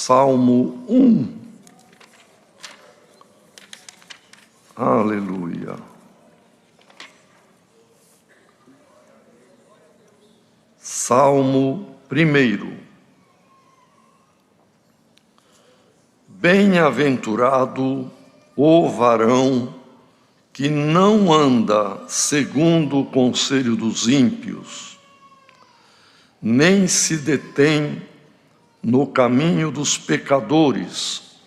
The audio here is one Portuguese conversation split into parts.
Salmo 1. Aleluia. Salmo 1. Bem-aventurado o varão que não anda segundo o conselho dos ímpios, nem se detém no caminho dos pecadores,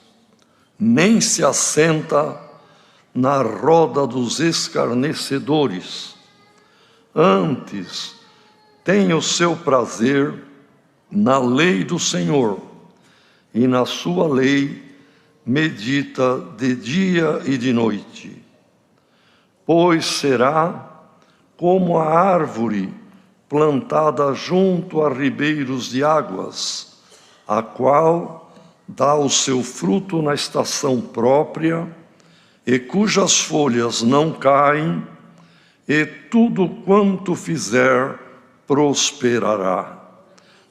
nem se assenta na roda dos escarnecedores. Antes, tem o seu prazer na lei do Senhor, e na sua lei medita de dia e de noite. Pois será como a árvore plantada junto a ribeiros de águas, a qual dá o seu fruto na estação própria, e cujas folhas não caem, e tudo quanto fizer prosperará.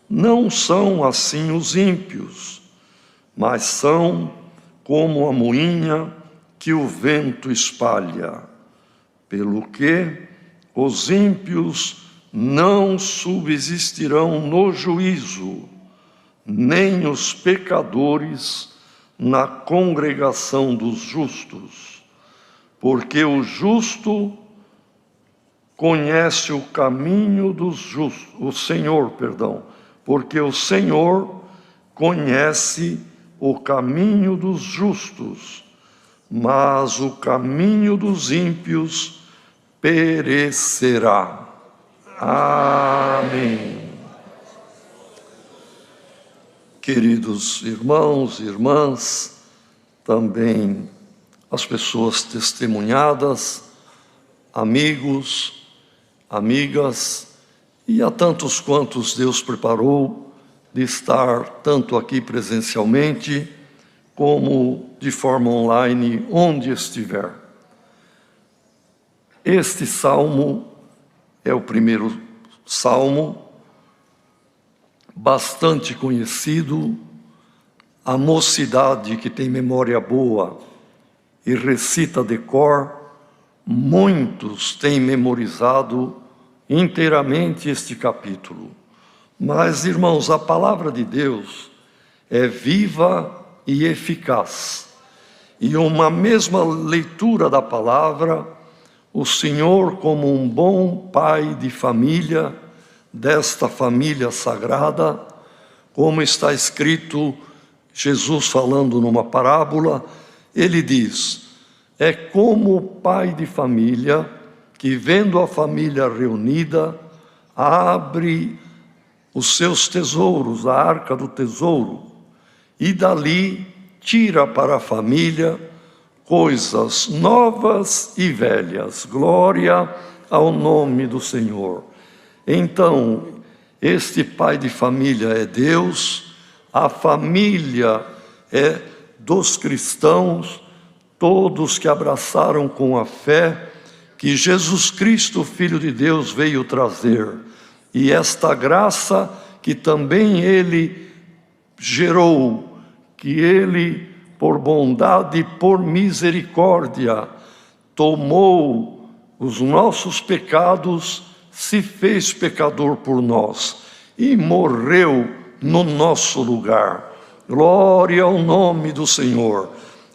Não são assim os ímpios, mas são como a moinha que o vento espalha. Pelo que os ímpios não subsistirão no juízo, nem os pecadores na congregação dos justos, porque o justo conhece o caminho dos justos, porque o Senhor conhece o caminho dos justos, mas o caminho dos ímpios perecerá. Amém. Queridos irmãos e irmãs, também as pessoas testemunhadas, amigos, amigas, e a tantos quantos Deus preparou de estar tanto aqui presencialmente, como de forma online, onde estiver. Este salmo é o primeiro salmo, bastante conhecido. A mocidade que tem memória boa e recita de cor, muitos têm memorizado inteiramente este capítulo. Mas, irmãos, a palavra de Deus é viva e eficaz. E uma mesma leitura da palavra, o Senhor, como um bom pai de família, desta família sagrada, como está escrito, Jesus falando numa parábola, ele diz: é como o pai de família que, vendo a família reunida, abre os seus tesouros, a arca do tesouro, e dali tira para a família coisas novas e velhas. Glória ao nome do Senhor. Então, este pai de família é Deus, a família é dos cristãos, todos que abraçaram com a fé que Jesus Cristo, Filho de Deus, veio trazer. E esta graça que também Ele gerou, que Ele, por bondade e por misericórdia, tomou os nossos pecados, se fez pecador por nós e morreu no nosso lugar. Glória ao nome do Senhor.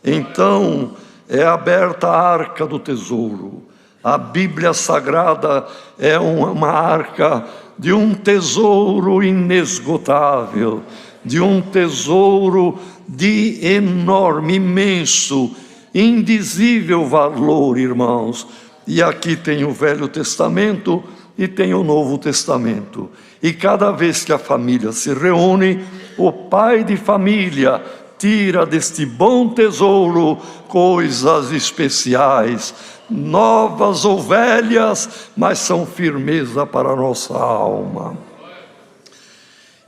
Então, é aberta a arca do tesouro. A Bíblia Sagrada é uma arca de um tesouro inesgotável, de um tesouro de enorme, imenso, indizível valor, irmãos. E aqui tem o Velho Testamento e tem o Novo Testamento. E cada vez que a família se reúne, o pai de família tira deste bom tesouro coisas especiais, novas ou velhas, mas são firmeza para a nossa alma.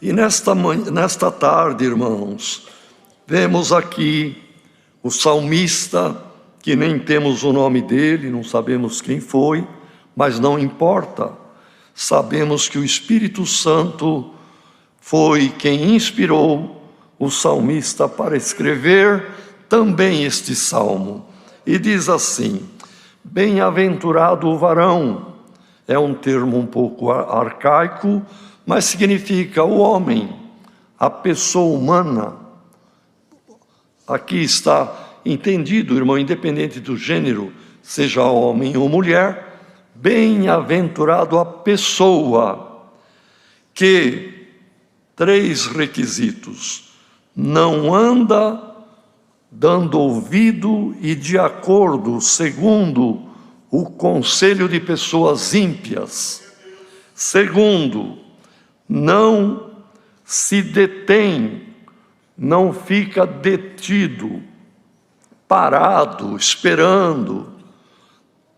E nesta tarde, irmãos, vemos aqui o salmista, que nem temos o nome dele, não sabemos quem foi, mas não importa. Sabemos que o Espírito Santo foi quem inspirou o salmista para escrever também este salmo. E diz assim: bem-aventurado o varão. É um termo um pouco arcaico, mas significa o homem, a pessoa humana. Aqui está entendido, irmão, independente do gênero, seja homem ou mulher, bem-aventurado a pessoa que, 3 requisitos: não anda dando ouvido e de acordo, segundo o conselho de pessoas ímpias. Segundo, não se detém, não fica detido, parado, esperando,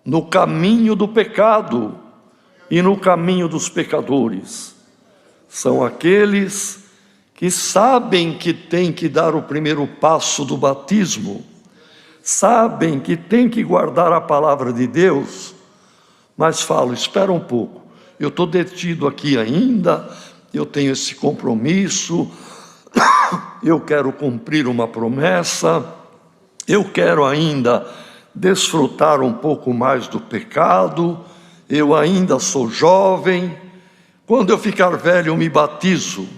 no caminho do pecado e no caminho dos pecadores. São aqueles que sabem que tem que dar o primeiro passo do batismo, sabem que tem que guardar a palavra de Deus, mas falam: espera um pouco, eu estou detido aqui ainda, eu tenho esse compromisso, eu quero cumprir uma promessa, eu quero ainda desfrutar um pouco mais do pecado, eu ainda sou jovem, quando eu ficar velho eu me batizo.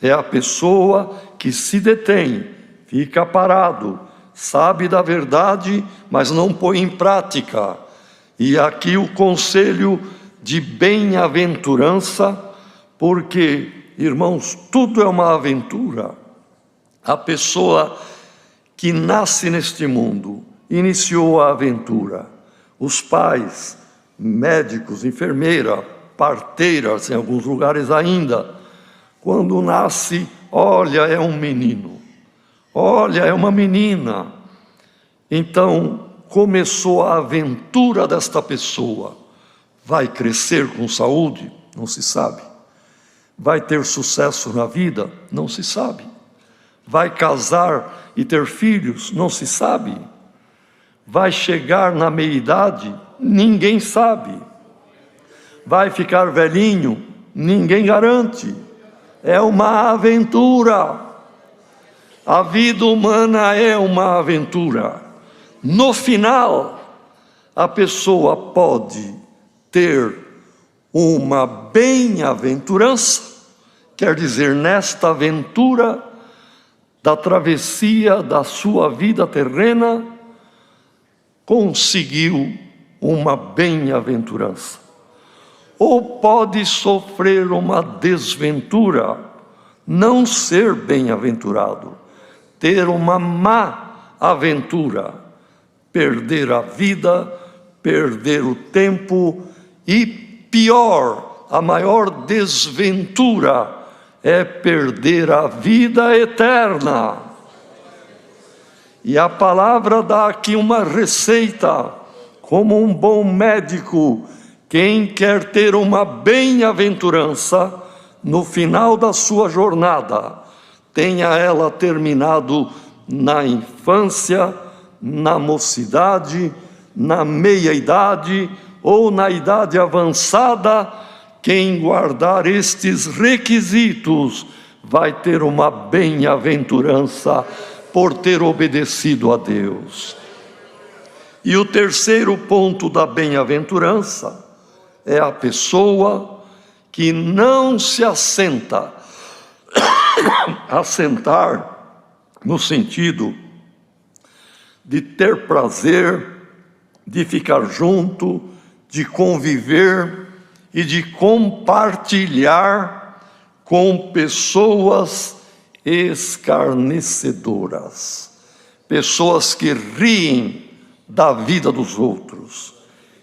É a pessoa que se detém, fica parado, sabe da verdade, mas não põe em prática. E aqui o conselho de bem-aventurança, porque, irmãos, tudo é uma aventura. A pessoa que nasce neste mundo iniciou a aventura. Os pais, médicos, enfermeira, parteiras, em alguns lugares ainda, quando nasce, olha, é um menino, olha, é uma menina. Então, começou a aventura desta pessoa. Vai crescer com saúde? Não se sabe. Vai ter sucesso na vida? Não se sabe. Vai casar e ter filhos? Não se sabe. Vai chegar na meia-idade? Ninguém sabe. Vai ficar velhinho? Ninguém garante. É uma aventura. A vida humana é uma aventura. No final, a pessoa pode ter uma bem-aventurança, quer dizer, nesta aventura da travessia da sua vida terrena, conseguiu uma bem-aventurança. Ou pode sofrer uma desventura, não ser bem-aventurado, ter uma má aventura, perder a vida, perder o tempo e, pior, a maior desventura é perder a vida eterna. E a palavra dá aqui uma receita, como um bom médico. Quem quer ter uma bem-aventurança no final da sua jornada, tenha ela terminado na infância, na mocidade, na meia-idade ou na idade avançada, quem guardar estes requisitos vai ter uma bem-aventurança por ter obedecido a Deus. E o terceiro ponto da bem-aventurança é a pessoa que não se assenta, assentar no sentido de ter prazer, de ficar junto, de conviver e de compartilhar com pessoas escarnecedoras, pessoas que riem da vida dos outros,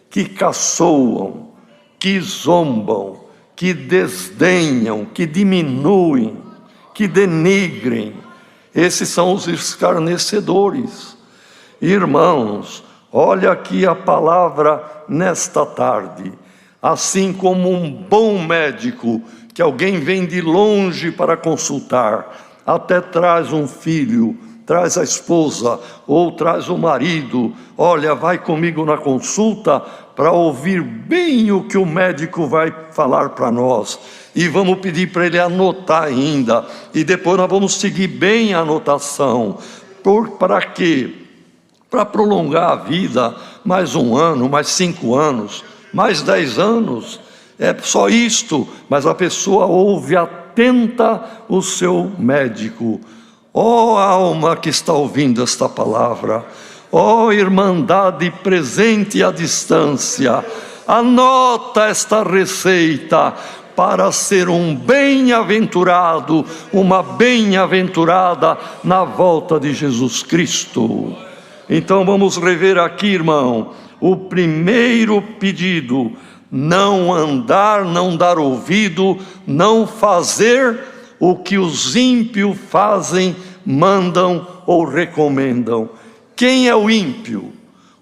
que caçoam, que zombam, que desdenham, que diminuem, que denigrem. Esses são os escarnecedores. Irmãos, olha aqui a palavra nesta tarde. Assim como um bom médico, que alguém vem de longe para consultar, até traz um filho, traz a esposa, ou traz o marido, olha, vai comigo na consulta para ouvir bem o que o médico vai falar para nós. e vamos pedir para ele anotar ainda, e depois nós vamos seguir bem a anotação. Para quê? Para prolongar a vida, mais 1 ano, mais 5 anos, mais 10 anos, é só isto, mas a pessoa ouve atenta o seu médico. Ó alma que está ouvindo esta palavra, ó irmandade presente à distância, anota esta receita para ser um bem-aventurado, uma bem-aventurada na volta de Jesus Cristo. Então vamos rever aqui, irmão, o primeiro pedido: não andar, não dar ouvido, não fazer o que os ímpios fazem, mandam ou recomendam. Quem é o ímpio?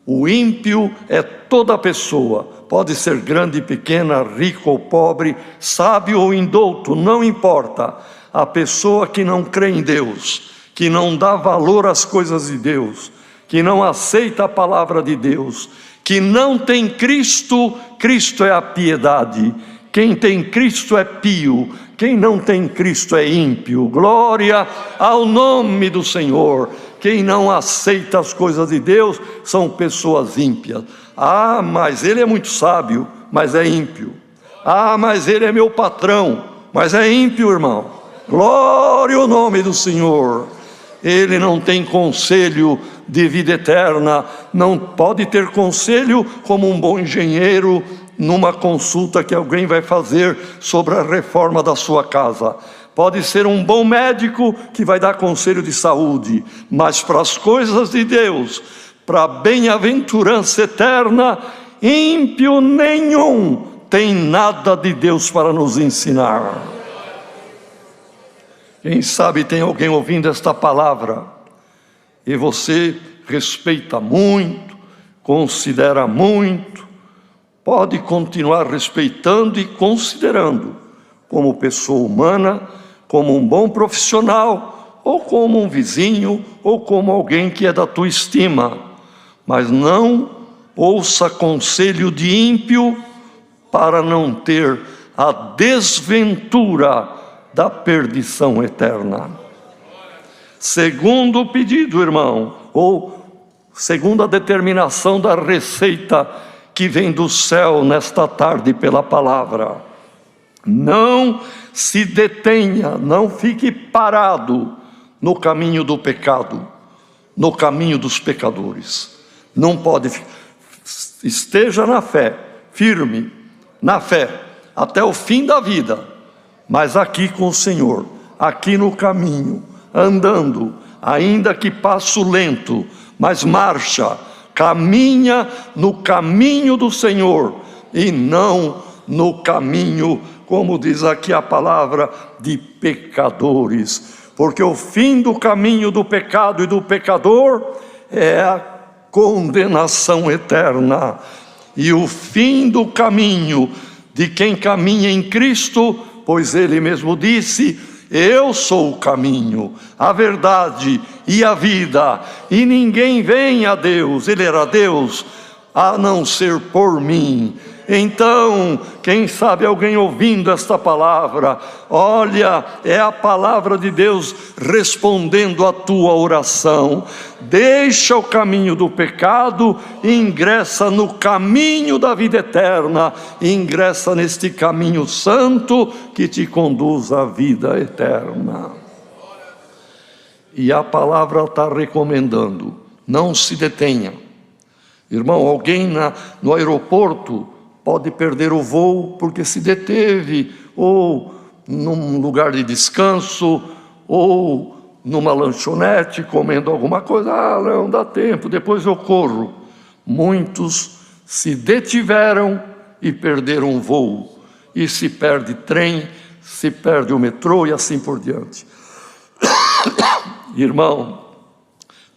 O ímpio é toda pessoa, pode ser grande, pequena, rico ou pobre, sábio ou indouto, não importa. A pessoa que não crê em Deus, que não dá valor às coisas de Deus, que não aceita a palavra de Deus, que não tem Cristo. Cristo é a piedade. Quem tem Cristo é pio, quem não tem Cristo é ímpio. Glória ao nome do Senhor. Quem não aceita as coisas de Deus são pessoas ímpias. Ah, mas ele é muito sábio, mas é ímpio. Ah, mas ele é meu patrão, mas é ímpio, irmão. Glória ao nome do Senhor. Ele não tem conselho de vida eterna, não pode ter conselho como um bom engenheiro numa consulta que alguém vai fazer sobre a reforma da sua casa. Pode ser um bom médico que vai dar conselho de saúde, mas para as coisas de Deus, para a bem-aventurança eterna, ímpio nenhum tem nada de Deus para nos ensinar. Quem sabe tem alguém ouvindo esta palavra e você respeita muito, considera muito, pode continuar respeitando e considerando como pessoa humana, como um bom profissional, ou como um vizinho, ou como alguém que é da tua estima, mas não ouça conselho de ímpio para não ter a desventura da perdição eterna. Segundo pedido, irmão, ou segunda determinação da receita que vem do céu nesta tarde pela palavra: não se detenha, não fique parado no caminho do pecado, no caminho dos pecadores. Não pode, esteja na fé, firme na fé, até o fim da vida, mas aqui com o Senhor, aqui no caminho, andando, ainda que passo lento, mas marcha, caminha no caminho do Senhor, e não no caminho, como diz aqui a palavra, de pecadores. Porque o fim do caminho do pecado e do pecador é a condenação eterna. E o fim do caminho de quem caminha em Cristo, pois ele mesmo disse: eu sou o caminho, a verdade e a vida, e ninguém vem a Deus, ele era Deus, a não ser por mim. Então, quem sabe alguém ouvindo esta palavra, olha, é a palavra de Deus respondendo à tua oração. Deixa o caminho do pecado e ingressa no caminho da vida eterna, ingressa neste caminho santo que te conduz à vida eterna. E a palavra está recomendando: não se detenha. Irmão, alguém no aeroporto pode perder o voo porque se deteve, ou num lugar de descanso, ou numa lanchonete comendo alguma coisa. Ah, não dá tempo, depois eu corro. Muitos se detiveram e perderam o voo, e se perde trem, se perde o metrô e assim por diante. Irmão,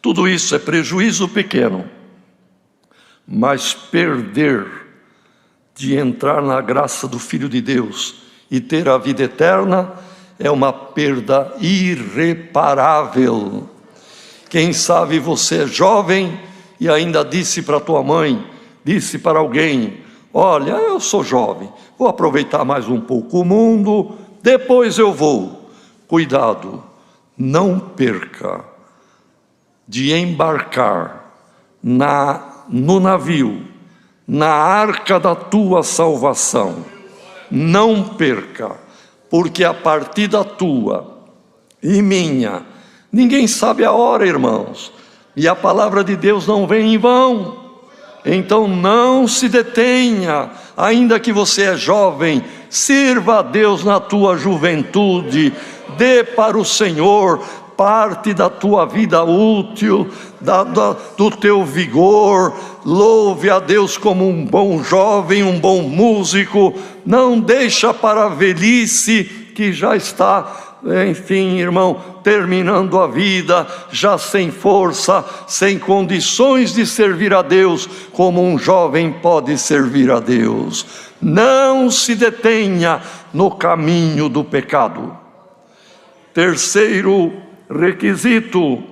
tudo isso é prejuízo pequeno, mas perder de entrar na graça do Filho de Deus e ter a vida eterna é uma perda irreparável. Quem sabe você é jovem e ainda disse para tua mãe, disse para alguém: olha, eu sou jovem, vou aproveitar mais um pouco o mundo, depois eu vou. Cuidado, não perca de embarcar no navio, na arca da tua salvação. Não perca, porque a partida tua e minha, ninguém sabe a hora, irmãos, e a palavra de Deus não vem em vão. Então não se detenha, ainda que você é jovem, sirva a Deus na tua juventude, dê para o Senhor parte da tua vida útil, do teu vigor, louve a Deus como um bom jovem, um bom músico, não deixa para a velhice que já está, enfim, irmão, terminando a vida, já sem força, sem condições de servir a Deus, como um jovem pode servir a Deus. Não se detenha no caminho do pecado. Terceiro requisito,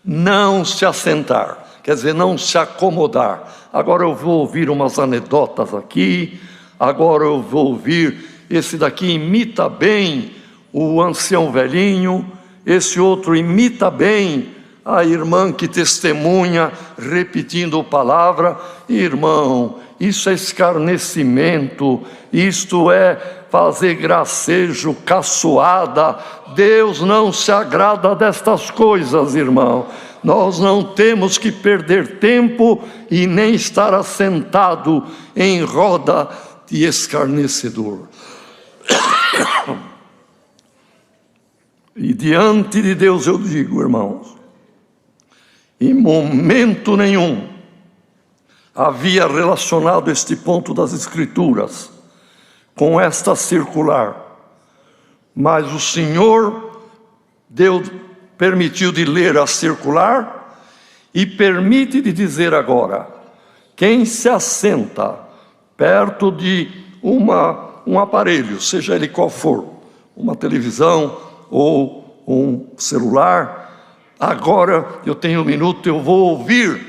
não se assentar, quer dizer, não se acomodar. Agora eu vou ouvir umas anedotas aqui, agora eu vou ouvir, esse daqui imita bem o ancião velhinho, esse outro imita bem a irmã que testemunha, repetindo palavra. Irmão, isso é escarnecimento, isto é fazer gracejo, caçoada. Deus não se agrada destas coisas, irmão. Nós não temos que perder tempo e nem estar assentado em roda de escarnecedor. E diante de Deus eu digo, irmãos, em momento nenhum havia relacionado este ponto das Escrituras com esta circular, mas o Senhor permitiu de ler a circular e permite de dizer agora: quem se assenta perto de um aparelho, seja ele qual for, uma televisão ou um celular, agora eu tenho um minuto, eu vou ouvir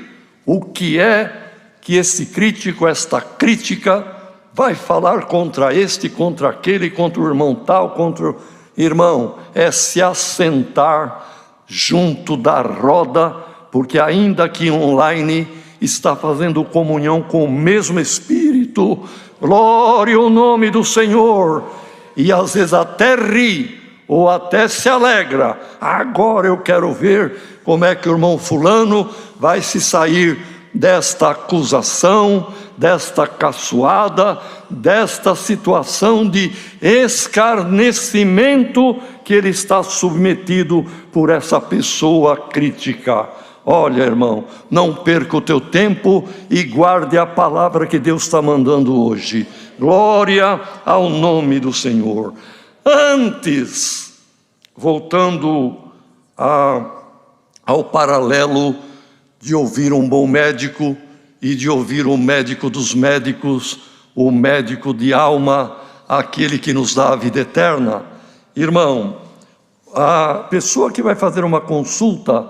o que é que esse crítico, esta crítica, vai falar contra este, contra aquele, contra o irmão tal, contra o irmão. É se assentar junto da roda, porque ainda que online está fazendo comunhão com o mesmo Espírito. Glória ao nome do Senhor. E às vezes até ri, ou até se alegra. Agora eu quero ver como é que o irmão fulano vai se sair desta acusação, desta caçoada, desta situação de escarnecimento que ele está submetido por essa pessoa crítica. Olha, irmão, não perca o teu tempo e guarde a palavra que Deus está mandando hoje. Glória ao nome do Senhor. Antes, voltando ao paralelo de ouvir um bom médico e de ouvir o médico dos médicos, o médico de alma, aquele que nos dá a vida eterna. Irmão, a pessoa que vai fazer uma consulta,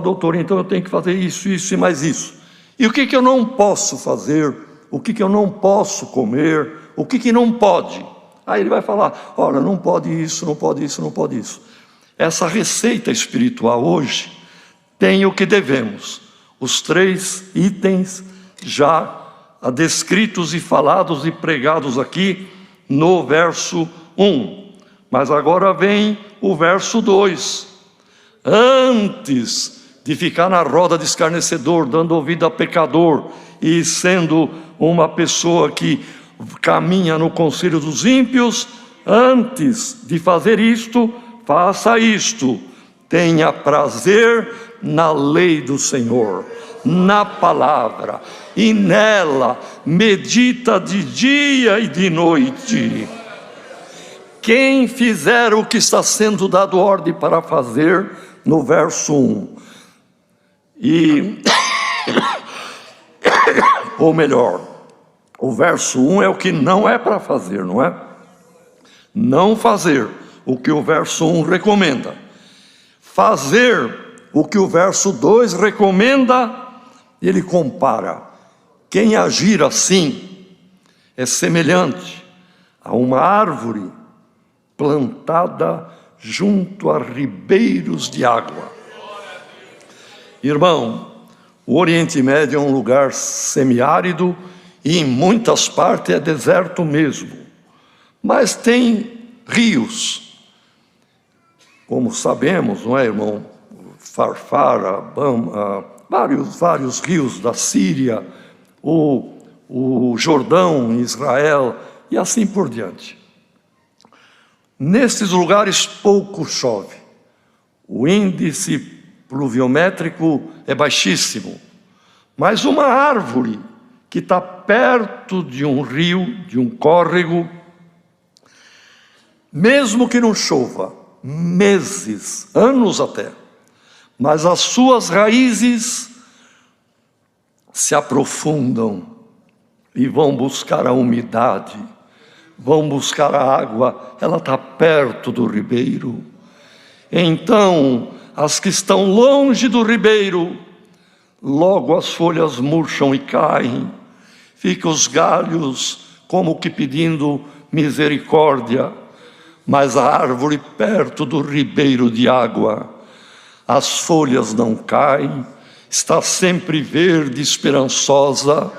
doutor, então eu tenho que fazer isso, isso e mais isso. E o que eu não posso fazer? O que eu não posso comer? O que não pode? Aí ele vai falar, olha, não pode isso, não pode isso, não pode isso. Essa receita espiritual hoje tem o que devemos. Os 3 itens já descritos e falados e pregados aqui no verso 1. Mas agora vem o verso 2. Antes de ficar na roda de escarnecedor, dando ouvido a pecador e sendo uma pessoa que caminha no conselho dos ímpios, antes de fazer isto, faça isto: tenha prazer na lei do Senhor, na palavra, e nela medita de dia e de noite. Quem fizer o que está sendo dado ordem para fazer, no verso 1, ou melhor, o verso 1 é o que não é para fazer, não é? Não fazer o que o verso 1 recomenda. Fazer o que o verso 2 recomenda. Ele compara: quem agir assim é semelhante a uma árvore plantada junto a ribeiros de água. Irmão, o Oriente Médio é um lugar semiárido e em muitas partes é deserto mesmo, mas tem rios, como sabemos, não é, irmão? Farfara, vários rios da Síria, o Jordão, em Israel, e assim por diante. Nesses lugares pouco chove, o índice pluviométrico é baixíssimo, mas uma árvore que está perto de um rio, de um córrego, mesmo que não chova, meses, anos até, mas as suas raízes se aprofundam e vão buscar a umidade, vão buscar a água, ela está perto do ribeiro. Então, as que estão longe do ribeiro, logo as folhas murcham e caem, ficam os galhos como que pedindo misericórdia, mas a árvore perto do ribeiro de água, as folhas não caem, está sempre verde, esperançosa,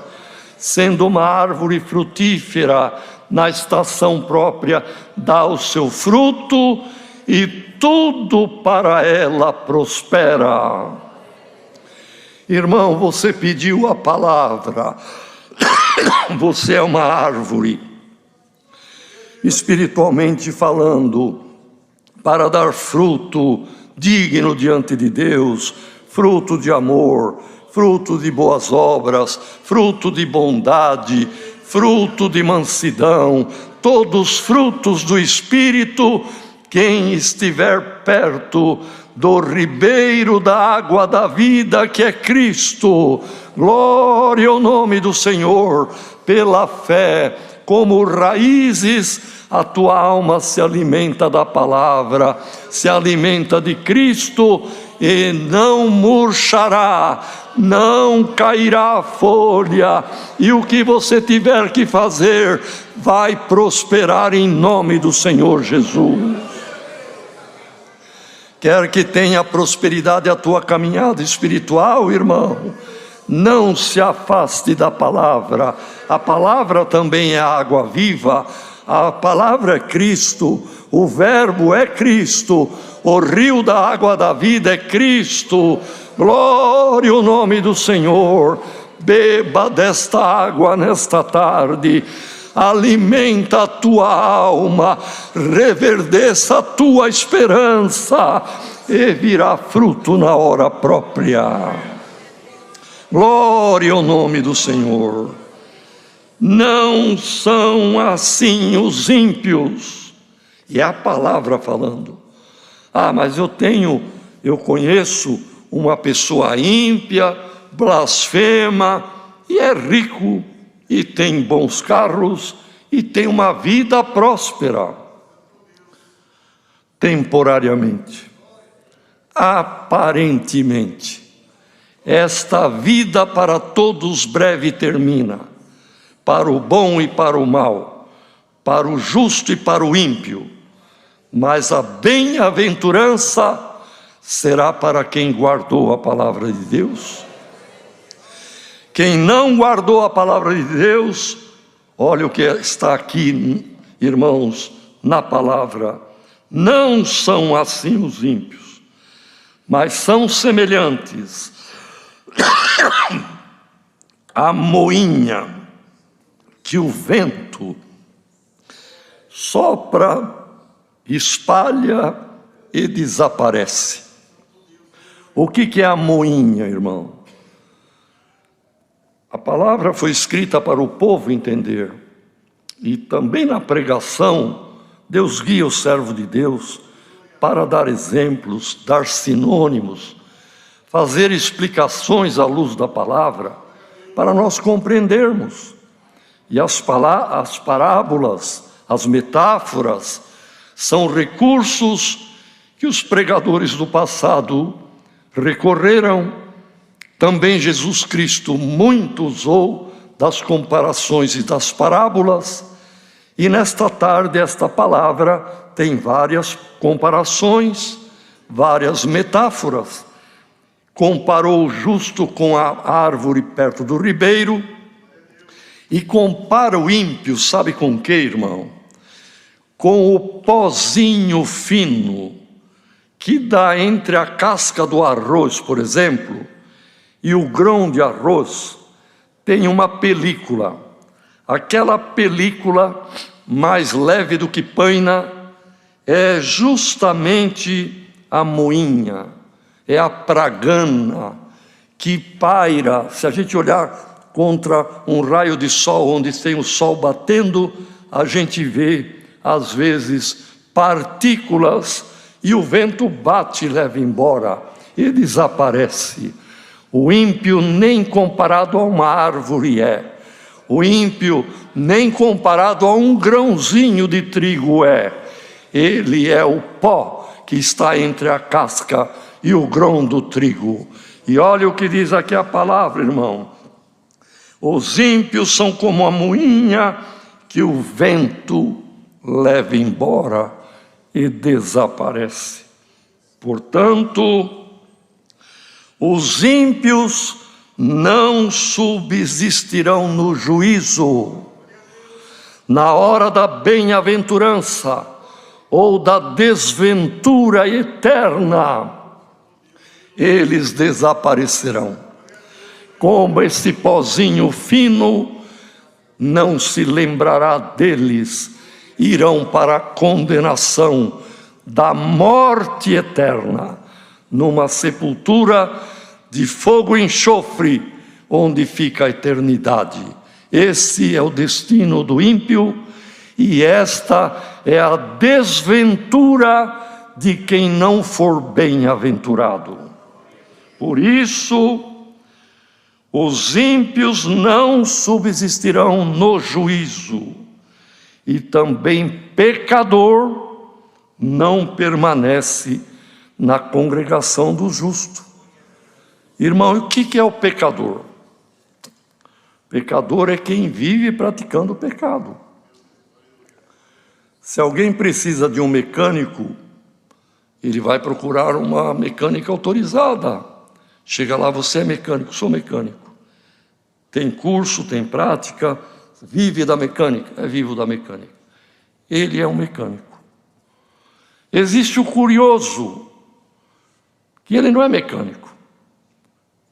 sendo uma árvore frutífera, na estação própria, dá o seu fruto e tudo para ela prospera. Irmão, você pediu a palavra, você é uma árvore, espiritualmente falando, para dar fruto digno diante de Deus, fruto de amor, fruto de boas obras, fruto de bondade, fruto de mansidão, todos frutos do Espírito. Quem estiver perto do ribeiro da água da vida, que é Cristo, glória ao nome do Senhor, pela fé, como raízes, a tua alma se alimenta da palavra, se alimenta de Cristo, e não murchará, não cairá a folha, e o que você tiver que fazer, vai prosperar em nome do Senhor Jesus. Quer que tenha prosperidade a tua caminhada espiritual, irmão, não se afaste da palavra. A palavra também é água viva, a palavra é Cristo, o verbo é Cristo, o rio da água da vida é Cristo. Glória ao nome do Senhor. Beba desta água nesta tarde, alimenta a tua alma, reverdeça a tua esperança, e virá fruto na hora própria. Glória ao nome do Senhor. Não são assim os ímpios, e é a palavra falando. Mas eu conheço uma pessoa ímpia, blasfema, e é rico, e tem bons carros, e tem uma vida próspera. Temporariamente, aparentemente, esta vida para todos breve termina, para o bom e para o mal, para o justo e para o ímpio, mas a bem-aventurança será para quem guardou a palavra de Deus. Quem não guardou a palavra de Deus, olha o que está aqui, irmãos, na palavra: não são assim os ímpios, mas são semelhantes à moinha que o vento sopra, espalha e desaparece. O que é a moinha, irmão? A palavra foi escrita para o povo entender, e também na pregação, Deus guia o servo de Deus para dar exemplos, dar sinônimos, fazer explicações à luz da palavra, para nós compreendermos. E as parábolas, as metáforas, são recursos que os pregadores do passado recorreram. Também Jesus Cristo muito usou das comparações e das parábolas, e nesta tarde esta palavra tem várias comparações, várias metáforas. Comparou o justo com a árvore perto do ribeiro, e compara o ímpio, sabe com que, irmão? Com o pozinho fino que dá entre a casca do arroz, por exemplo, e o grão de arroz. Tem uma película, aquela película mais leve do que paina é justamente a moinha, é a pragana que paira. Se a gente olhar contra um raio de sol, onde tem o sol batendo, a gente vê, às vezes, partículas, e o vento bate e leva embora, e desaparece. O ímpio nem comparado a uma árvore é. O ímpio nem comparado a um grãozinho de trigo é. Ele é o pó que está entre a casca e o grão do trigo. E olha o que diz aqui a palavra, irmão. Os ímpios são como a moinha que o vento leva embora e desaparece. Portanto, os ímpios não subsistirão no juízo, na hora da bem-aventurança ou da desventura eterna. Eles desaparecerão. Como esse pozinho fino, não se lembrará deles, irão para a condenação da morte eterna, numa sepultura de fogo e enxofre, onde fica a eternidade. Esse é o destino do ímpio, e esta é a desventura de quem não for bem-aventurado. Por isso, os ímpios não subsistirão no juízo, e também pecador não permanece na congregação do justo. Irmão, o que é o pecador? Pecador é quem vive praticando o pecado. Se alguém precisa de um mecânico, ele vai procurar uma mecânica autorizada. Chega lá, você é mecânico, sou mecânico. Tem curso, tem prática, vive da mecânica, é vivo da mecânica. Ele é um mecânico. Existe o curioso, que ele não é mecânico.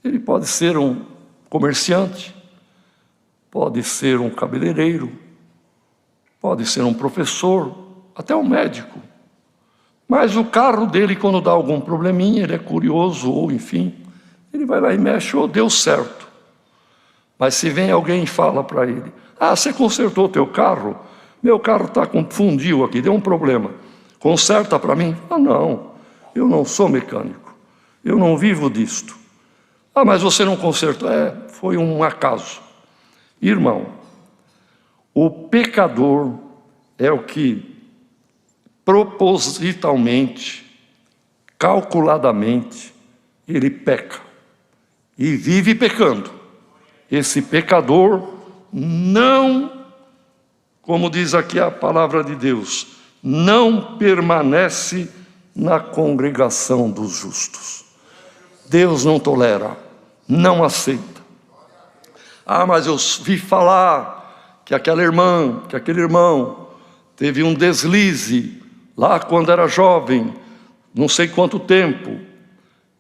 Ele pode ser um comerciante, pode ser um cabeleireiro, pode ser um professor, até um médico. Mas o carro dele, quando dá algum probleminha, ele é curioso, ou enfim, ele vai lá e mexe, deu certo. Mas se vem alguém e fala para ele, você consertou o teu carro? Meu carro está com fundiu aqui, deu um problema. Conserta para mim? Não, eu não sou mecânico, eu não vivo disto. Mas você não consertou? Foi um acaso. Irmão, o pecador é o que propositalmente, calculadamente, ele peca e vive pecando. Esse pecador não, como diz aqui a palavra de Deus, não permanece na congregação dos justos. Deus não tolera, não aceita. Mas eu vi falar que aquela irmã, que aquele irmão teve um deslize lá quando era jovem, não sei quanto tempo.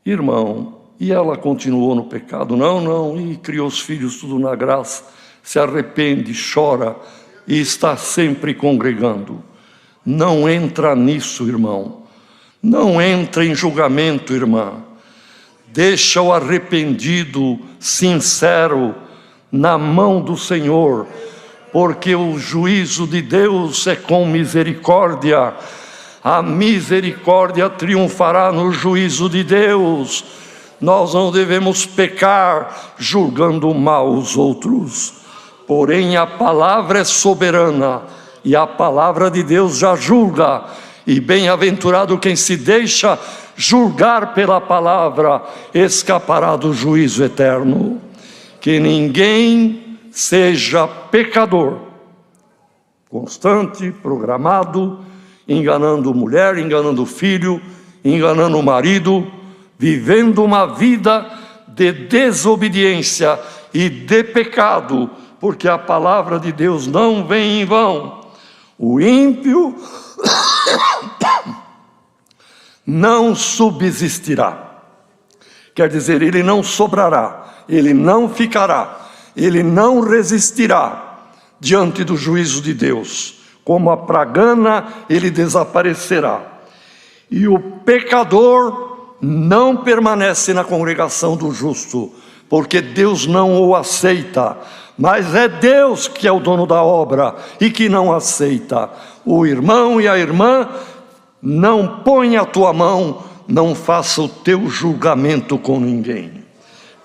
Irmão, e ela continuou no pecado? Não, e criou os filhos tudo na graça, se arrepende, chora e está sempre congregando. Não entra nisso, irmão. Não entra em julgamento, irmã. Deixa o arrependido, sincero, na mão do Senhor, porque o juízo de Deus é com misericórdia. A misericórdia triunfará no juízo de Deus. Nós não devemos pecar julgando mal os outros. Porém, a palavra é soberana e a palavra de Deus já julga. E bem-aventurado quem se deixa julgar pela palavra, escapará do juízo eterno. Que ninguém seja pecador, constante, programado, enganando mulher, enganando filho, enganando o marido, vivendo uma vida de desobediência e de pecado, porque a palavra de Deus não vem em vão. O ímpio não subsistirá. Quer dizer, ele não sobrará, ele não ficará, ele não resistirá diante do juízo de Deus. Como a pragana, ele desaparecerá. E o pecador não permanece na congregação do justo, porque Deus não o aceita. Mas é Deus que é o dono da obra e que não aceita. O irmão e a irmã, não põe a tua mão, não faça o teu julgamento com ninguém.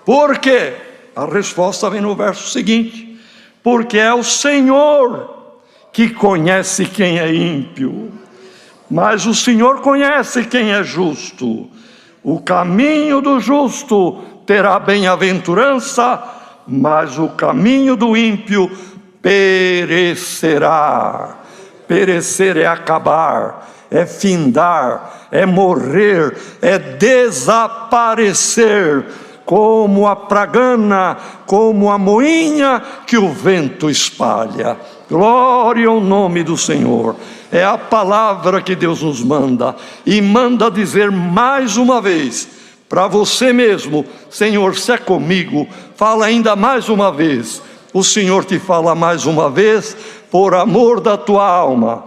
Por quê? A resposta vem no verso seguinte: porque é o Senhor que conhece quem é ímpio, mas o Senhor conhece quem é justo. O caminho do justo terá bem-aventurança, mas o caminho do ímpio perecerá. Perecer é acabar, é findar, é morrer, é desaparecer, como a pragana, como a moinha que o vento espalha. Glória ao nome do Senhor. É a palavra que Deus nos manda, e manda dizer mais uma vez para você mesmo: Senhor, se é comigo, fala ainda mais uma vez. O Senhor te fala mais uma vez, por amor da tua alma.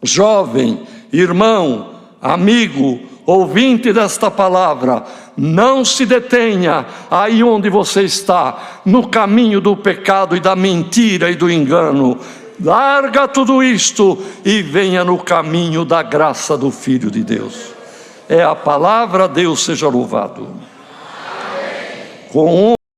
Jovem, irmão, amigo, ouvinte desta palavra, não se detenha aí onde você está, no caminho do pecado e da mentira e do engano. Larga tudo isto e venha no caminho da graça do Filho de Deus. É a palavra, Deus seja louvado. Amém. Com